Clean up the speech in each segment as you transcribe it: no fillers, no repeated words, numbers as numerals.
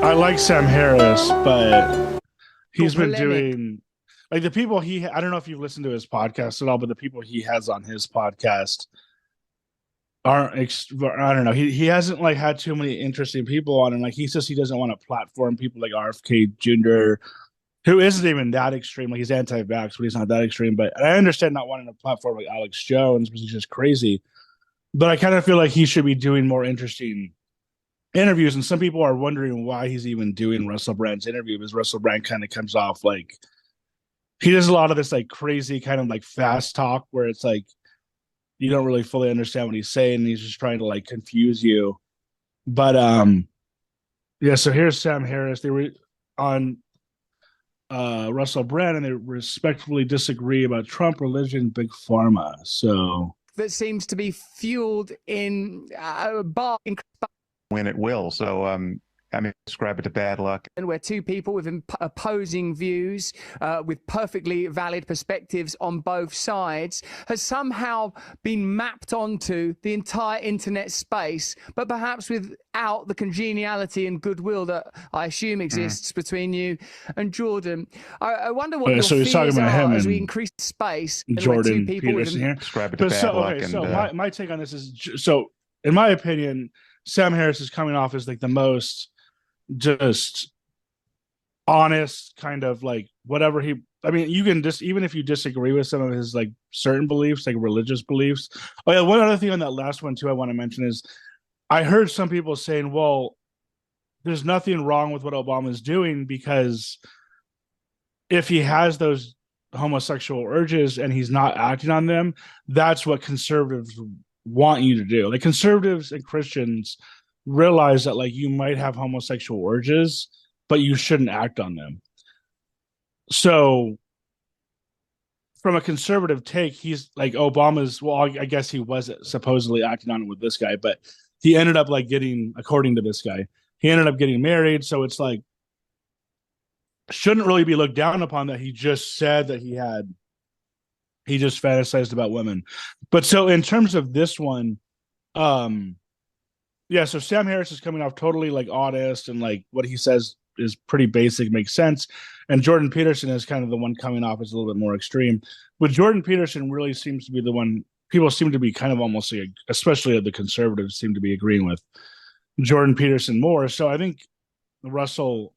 I like Sam Harris, but he's been Polemic. doing like the people I don't know if you've listened to his podcast at all, but the people he has on his podcast I don't know. He hasn't like had too many interesting people on, and like he says he doesn't want to platform people like RFK Jr., who isn't even that extreme. Like he's anti-vax, but he's not that extreme. But I understand not wanting to platform like Alex Jones because he's just crazy. But I kind of feel like he should be doing more interesting interviews. And some people are wondering why he's even doing Russell Brand's interview, because Russell Brand kind of comes off like he does a lot of this like crazy kind of like fast talk where it's like you don't really fully understand what he's saying. And he's just trying to like confuse you. But yeah, so here's Sam Harris. They were on Russell Brand and they respectfully disagree about Trump, religion, big pharma. So That seems to be fueled in when it will. So, I mean, describe it to bad luck. and where two people with opposing views, with perfectly valid perspectives on both sides, has somehow been mapped onto the entire internet space, but perhaps without the congeniality and goodwill that I assume exists between you and Jordan. I wonder what your so he's talking fears about him are as we and increase space and where two Jordan people Peterson here. Describe it to But bad so luck. okay, And so my take on this is so in my opinion, Sam Harris is coming off as like the most just honest kind of like whatever he I mean you can just even if you disagree with some of his like certain beliefs, like religious beliefs. Oh yeah, one other thing on that last one too I want to mention is I heard some people saying, well, there's nothing wrong with what Obama's doing because if he has those homosexual urges and he's not acting on them, that's what conservatives want you to do. Like conservatives and Christians realize that like you might have homosexual urges, but you shouldn't act on them. So from a conservative take, he's like Obama's, well, I guess he was supposedly acting on it with this guy, but he ended up like getting, according to this guy, he ended up getting married. So it's like, shouldn't really be looked down upon that he just said that he just fantasized about women. But so in terms of this one, yeah, so Sam Harris is coming off totally like honest and like what he says is pretty basic, makes sense. And Jordan Peterson is kind of the one coming off as a little bit more extreme. But Jordan Peterson really seems to be the one people seem to be kind of almost, like, especially the conservatives, seem to be agreeing with Jordan Peterson more. So I think Russell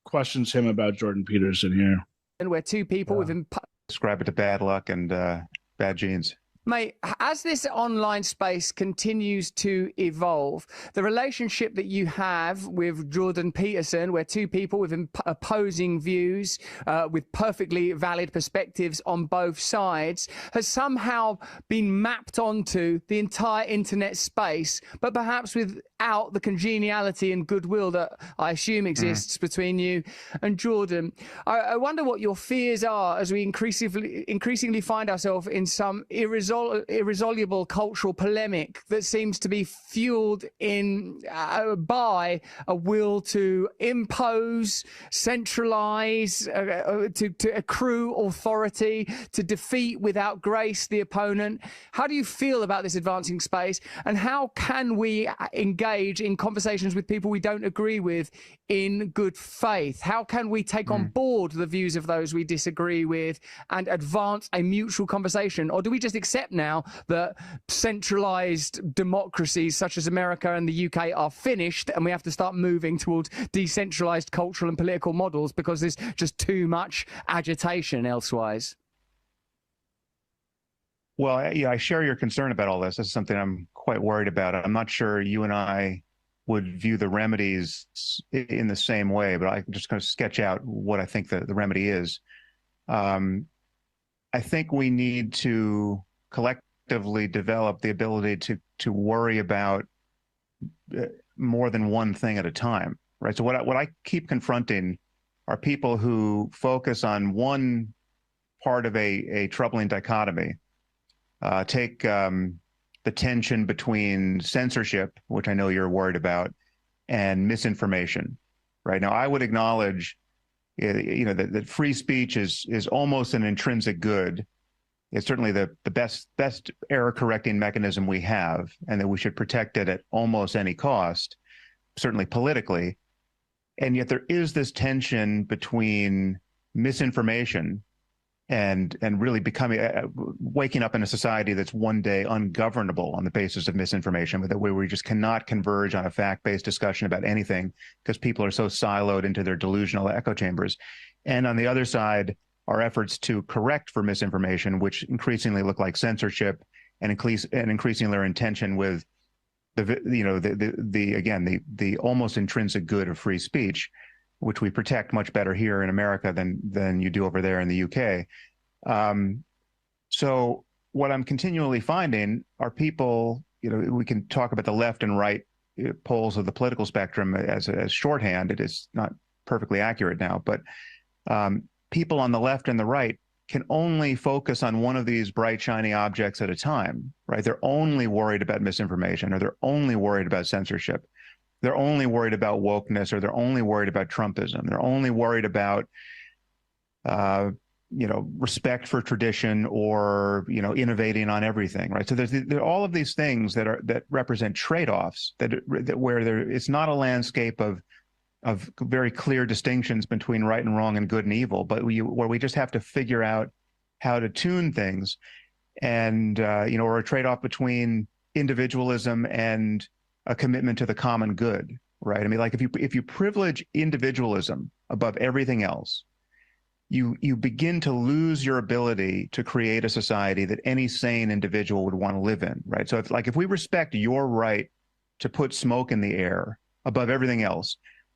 questions him about Jordan Peterson here. and where two people with describe it to bad luck and bad genes. Mate, as this online space continues to evolve, the relationship that you have with Jordan Peterson, where two people with opposing views, with perfectly valid perspectives on both sides, has somehow been mapped onto the entire internet space, but perhaps without the congeniality and goodwill that I assume exists between you and Jordan. I wonder what your fears are as we increasingly find ourselves in some irresoluble cultural polemic that seems to be fueled in by a will to impose, centralize, to accrue authority, to defeat without grace the opponent. How do you feel about this advancing space, and how can we engage in conversations with people we don't agree with in good faith? How can we take on board the views of those we disagree with and advance a mutual conversation? Or do we just accept now that centralized democracies such as America and the UK are finished and we have to start moving towards decentralized cultural and political models because there's just too much agitation elsewise? Well, yeah, I share your concern about all this. This is something I'm quite worried about. I'm not sure you and I would view the remedies in the same way, but I'm just going to sketch out what I think the remedy is. I think we need to collectively develop the ability to worry about more than one thing at a time, right? So what I keep confronting are people who focus on one part of a troubling dichotomy. Take the tension between censorship, which I know you're worried about, and misinformation. Right now, I would acknowledge, that free speech is almost an intrinsic good. It's certainly the best error correcting mechanism we have, and that we should protect it at almost any cost, certainly politically. And yet there is this tension between misinformation and really becoming waking up in a society that's one day ungovernable on the basis of misinformation, where we just cannot converge on a fact-based discussion about anything because people are so siloed into their delusional echo chambers. And on the other side, our efforts to correct for misinformation, which increasingly look like censorship and increasingly are in tension with the almost intrinsic good of free speech, which we protect much better here in America than you do over there in the UK. So what I'm continually finding are people, we can talk about the left and right poles of the political spectrum as shorthand. It is not perfectly accurate now, but people on the left and the right can only focus on one of these bright, shiny objects at a time, right? They're only worried about misinformation, or they're only worried about censorship. They're only worried about wokeness, or they're only worried about Trumpism. They're only worried about, respect for tradition, or, innovating on everything, right? So there are all of these things that represent trade-offs it's not a landscape of very clear distinctions between right and wrong and good and evil, but where we just have to figure out how to tune things, and or a trade-off between individualism and a commitment to the common good, right? I mean, like if you privilege individualism above everything else, you begin to lose your ability to create a society that any sane individual would want to live in, right? So if we respect your right to put smoke in the air above everything else,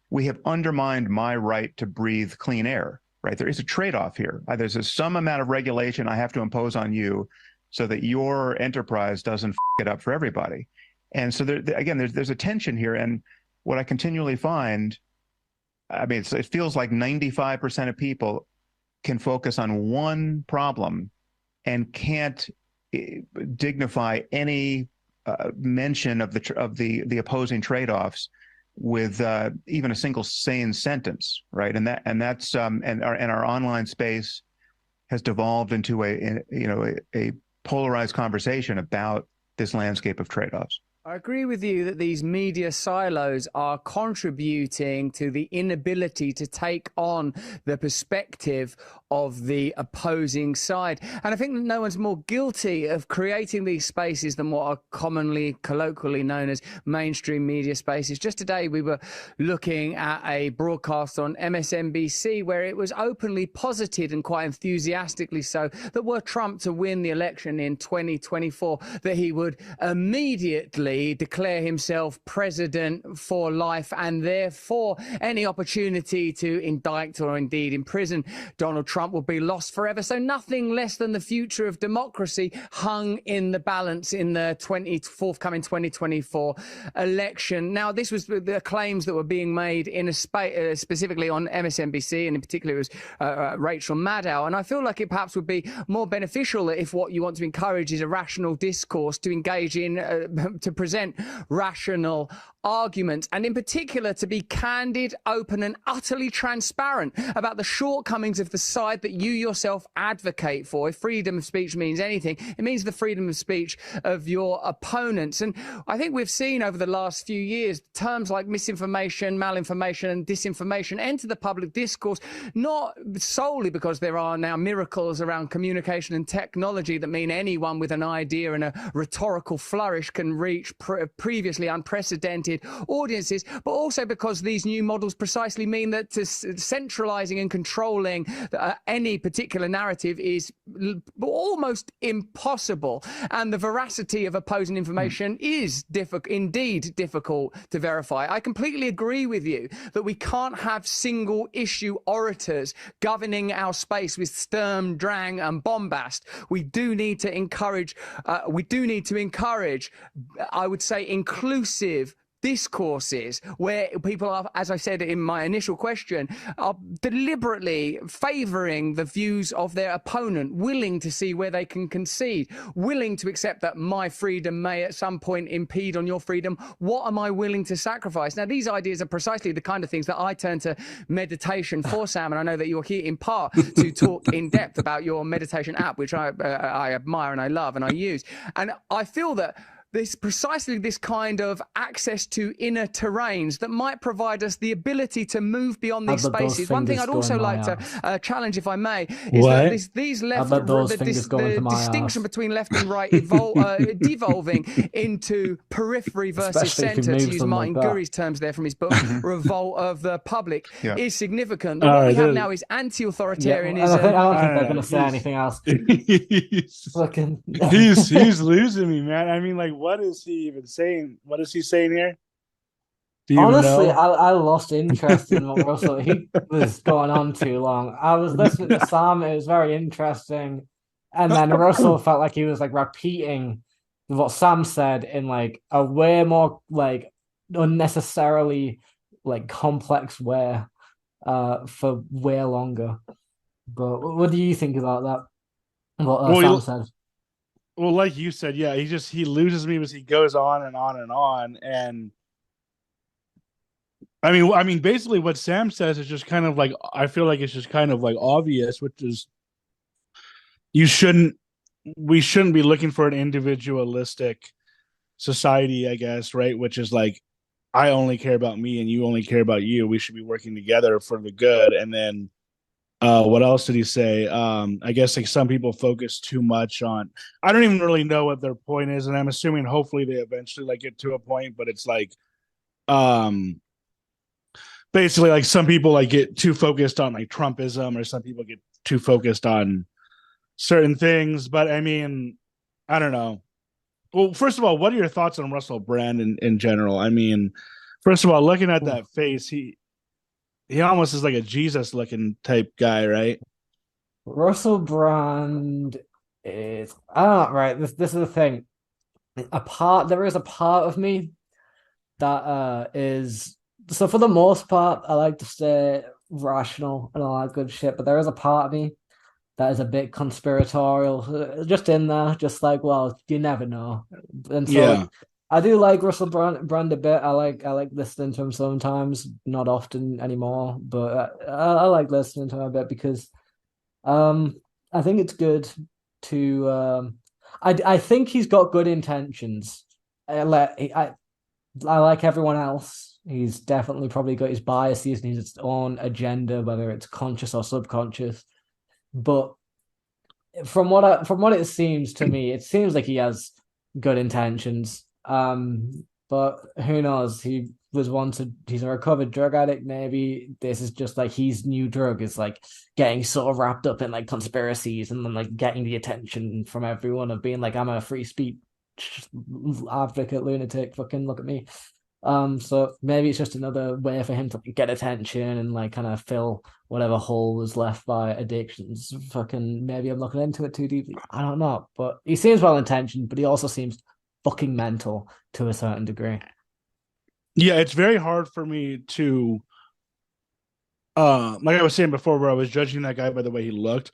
we have undermined my right to breathe clean air, right? There is a trade-off here. There's some amount of regulation I have to impose on you so that your enterprise doesn't f it up for everybody. And so there's a tension here. And what I continually find, I mean, it feels like 95% of people can focus on one problem and can't dignify any mention of the opposing trade-offs with even a single sane sentence, right? And our online space has devolved into a polarized conversation about this landscape of trade-offs. I agree with you that these media silos are contributing to the inability to take on the perspective of the opposing side. And I think that no one's more guilty of creating these spaces than what are commonly, colloquially known as mainstream media spaces. Just today, we were looking at a broadcast on MSNBC where it was openly posited, and quite enthusiastically so, that were Trump to win the election in 2024, that he would immediately declare himself president for life, and therefore any opportunity to indict or indeed imprison Donald Trump will be lost forever. So nothing less than the future of democracy hung in the balance in the forthcoming 2024 election. Now, this was the claims that were being made in a specifically on MSNBC, and in particular it was Rachel Maddow. And I feel like it perhaps would be more beneficial if what you want to encourage is a rational discourse, to engage in to present rational arguments, and in particular to be candid, open and utterly transparent about the shortcomings of the side that you yourself advocate for. If freedom of speech means anything, it means the freedom of speech of your opponents. And I think we've seen over the last few years terms like misinformation, malinformation and disinformation enter the public discourse, not solely because there are now miracles around communication and technology that mean anyone with an idea and a rhetorical flourish can reach previously unprecedented audiences, but also because these new models precisely mean that centralizing and controlling any particular narrative is almost impossible, and the veracity of opposing information is indeed difficult to verify. I completely agree with you that we can't have single issue orators governing our space with sturm, drang and bombast. We do need to encourage, I would say, inclusive discourses where people are, as I said in my initial question, are deliberately favoring the views of their opponent, willing to see where they can concede, willing to accept that my freedom may at some point impede on your freedom. What am I willing to sacrifice? Now, these ideas are precisely the kind of things that I turn to meditation for, Sam, and I know that you're here in part to talk in depth about your meditation app, which I admire and I love and I use. And I feel that precisely this kind of access to inner terrains that might provide us the ability to move beyond these spaces. One thing I'd also like to challenge, if I may, is that these left, the distinction between left and right devolving into periphery versus center, to use Martin Gurry's terms there from his book, Revolt of the Public, is significant. What we have now is anti-authoritarianism. I don't think they're going to say anything else. He's losing me, man. I mean, like, what is he even saying? What is he saying here? Honestly, I lost interest in what Russell. He was going on too long. I was listening to Sam. It was very interesting. And then Russell felt like he was like repeating what Sam said in like a way more like unnecessarily like complex way for way longer. But what do you think about that? What Sam said? Well, like you said, yeah, he loses me as he goes on and on and on. And I mean, basically what Sam says is just kind of like, I feel like it's just kind of like obvious, which is we shouldn't be looking for an individualistic society, I guess, right? Which is like, I only care about me and you only care about you. We should be working together for the good. And then what else did he say? I guess like some people focus too much on, I don't even really know what their point is, and I'm assuming hopefully they eventually like get to a point, but it's like basically like some people like get too focused on like Trumpism, or some people get too focused on certain things. But I mean, I don't know. Well, first of all, what are your thoughts on Russell Brand in general? I mean, first of all, looking at that face, he almost is like a Jesus looking type guy, right? Russell Brand is right. This is the thing. There is a part of me that is, so for the most part, I like to stay rational and all that good shit, but there is a part of me that is a bit conspiratorial, just in there, just like, well, you never know. And so I do like Russell Brand a bit. I like listening to him sometimes, not often anymore, but I like listening to him a bit because I think it's good to I think he's got good intentions. I like everyone else. He's definitely probably got his biases and his own agenda, whether it's conscious or subconscious. But from what it seems to me, it seems like he has good intentions. But who knows? He's a recovered drug addict. Maybe this is just like his new drug is like getting sort of wrapped up in like conspiracies and then like getting the attention from everyone of being like, I'm a free speech advocate, lunatic, fucking look at me. So maybe it's just another way for him to get attention and like kind of fill whatever hole was left by addictions. Fucking maybe I'm looking into it too deeply. I don't know, but he seems well intentioned, but he also seems fucking mental to a certain degree. Yeah, it's very hard for me to like I was saying before, where I was judging that guy by the way he looked.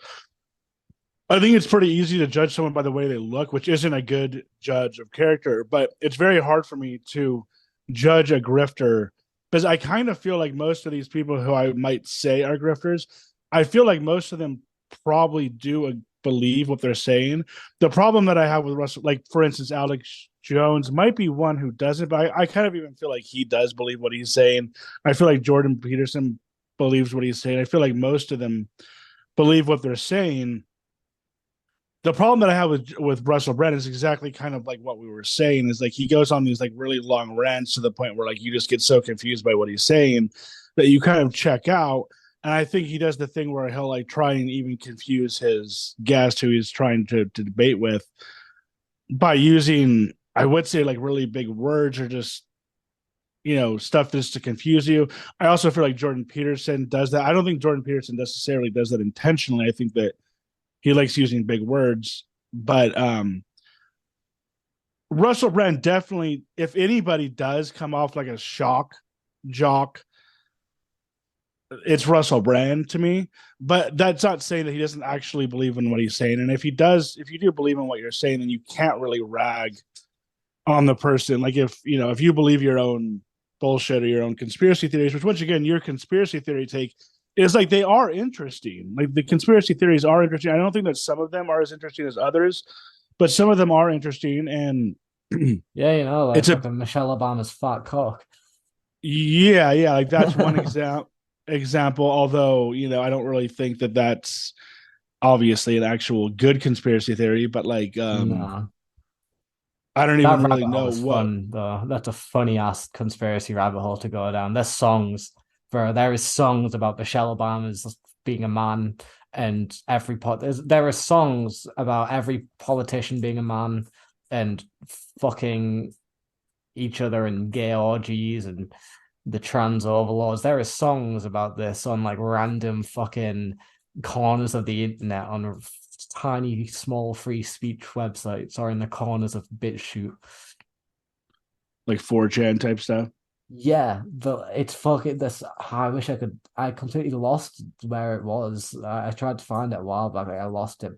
I think it's pretty easy to judge someone by the way they look, which isn't a good judge of character, but it's very hard for me to judge a grifter, because I kind of feel like most of these people who I might say are grifters, I feel like most of them probably do believe what they're saying. The problem that I have with Russell, like for instance, Alex Jones might be one who doesn't, but I kind of even feel like he does believe what he's saying. I feel like Jordan Peterson believes what he's saying. I feel like most of them believe what they're saying. The problem that I have with Russell Brand is exactly kind of like what we were saying, is like he goes on these like really long rants to the point where like you just get so confused by what he's saying that you kind of check out. And I think he does the thing where he'll like try and even confuse his guest who he's trying to debate with by using, I would say, like really big words or just, you know, stuff just to confuse you. I also feel like Jordan Peterson does that. I don't think Jordan Peterson necessarily does that intentionally. I think that he likes using big words, but Russell Brand definitely, if anybody does come off like a shock jock, it's Russell Brand to me. But that's not saying that he doesn't actually believe in what he's saying. And if he does, if you do believe in what you're saying, then you can't really rag on the person. Like if you believe your own bullshit or your own conspiracy theories, which once again, your conspiracy theory take is like, they are interesting. Like the conspiracy theories are interesting. I don't think that some of them are as interesting as others, but some of them are interesting. And Yeah, you know, like It's a fucking Michelle Obama's fat cock. yeah, like that's one example. Although I don't really think that that's obviously an actual good conspiracy theory, but like No. I don't That even really rabbit hole know is what. fun, though. That's a funny ass conspiracy rabbit hole to go down. There's songs, bro. There is songs about Michelle Obama's being a man, and there are songs about every politician being a man and fucking each other in gay orgies and the trans overlords. There are songs about this on like random fucking corners of the internet on tiny small free speech websites or in the corners of BitChute. Like 4chan type stuff. Yeah, but it's fucking this. I wish I could. I completely lost where it was. I tried to find it a while back. I lost it, but